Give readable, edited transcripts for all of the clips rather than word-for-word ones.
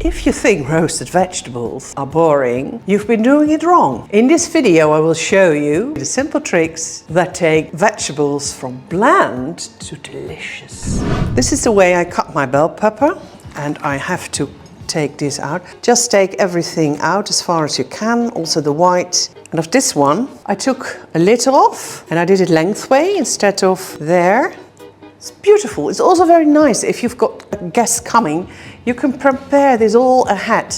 If you think roasted vegetables are boring, you've been doing it wrong. In this video I will show you the simple tricks that take vegetables from bland to delicious. This is the way I cut my bell pepper, and I have to take this out. Just take everything out as far as you can, also the white. And of this one, I took a little off and I did it lengthway instead of there. It's beautiful. It's also very nice if you've got guests coming. You can prepare this all ahead,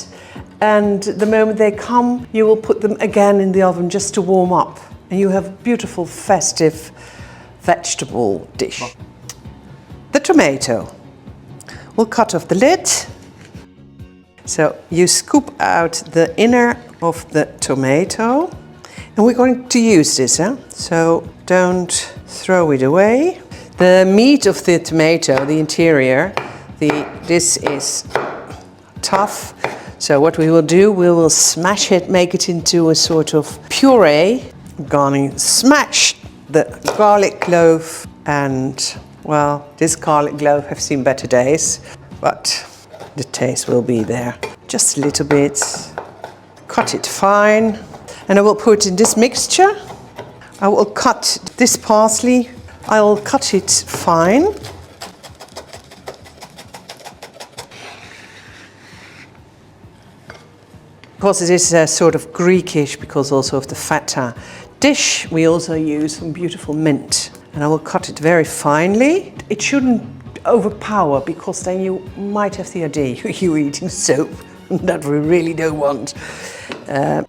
and the moment they come, you will put them again in the oven just to warm up. And you have a beautiful festive vegetable dish. The tomato. We'll cut off the lid. So you scoop out the inner of the tomato, and we're going to use this, so don't throw it away. The meat of the tomato, the interior, this is tough. So what we will do, we will smash it, make it into a sort of puree. I'm going to smash the garlic clove, and well, this garlic clove has seen better days, but the taste will be there. Just a little bit. Cut it fine. And I will put in this mixture. I will cut this parsley. I will cut it fine. Because it is a sort of Greekish, because also of the feta dish, we also use some beautiful mint. And I will cut it very finely. It shouldn't overpower, because then you might have the idea you're eating soap that we really don't want. And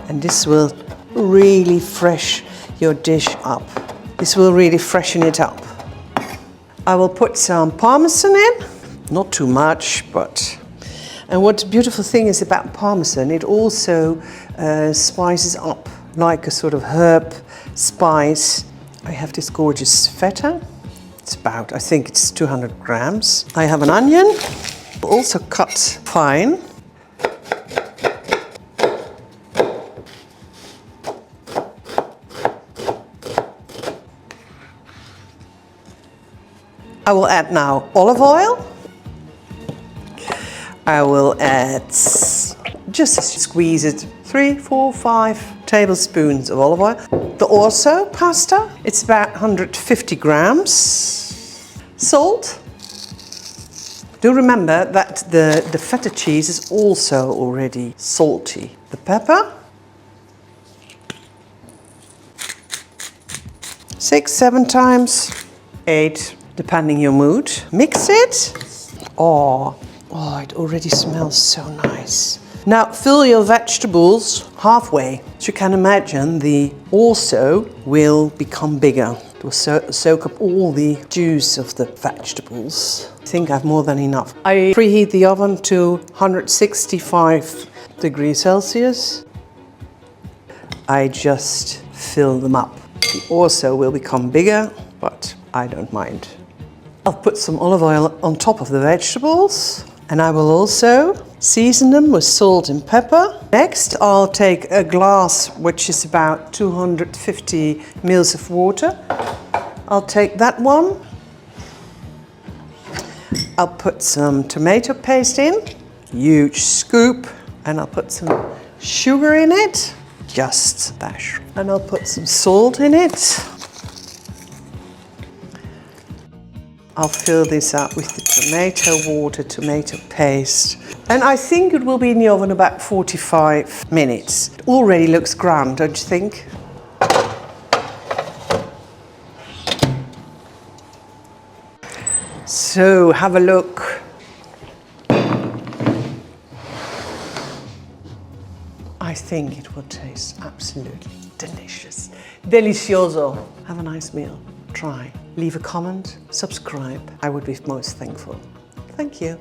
this will really freshen your dish up. This will really freshen it up. I will put some parmesan in, not too much, but... And what the beautiful thing is about parmesan, it also spices up like a sort of herb spice. I have this gorgeous feta. It's about, I think it's 200 grams. I have an onion, also cut fine. I will add now olive oil. I will add, just squeeze it, 3, 4, 5 tablespoons of olive oil. The orzo pasta, it's about 150 grams. Salt. Do remember that the feta cheese is also already salty. The pepper. 6, 7 times, 8, depending your mood. Mix it. Oh, it already smells so nice. Now fill your vegetables halfway. As you can imagine, the orzo will become bigger. It will soak up all the juice of the vegetables. I think I have more than enough. I preheat the oven to 165 degrees Celsius. I just fill them up. The orzo will become bigger, but I don't mind. I'll put some olive oil on top of the vegetables, and I will also season them with salt and pepper. Next, I'll take a glass, which is about 250 ml of water. I'll take that one. I'll put some tomato paste in, huge scoop, and I'll put some sugar in it, just a dash. And I'll put some salt in it. I'll fill this up with the tomato water, tomato paste. And I think it will be in the oven about 45 minutes. It already looks grand, don't you think? So have a look. I think it will taste absolutely delicious. Delicioso. Have a nice meal. Try. Leave a comment, subscribe. I would be most thankful. Thank you.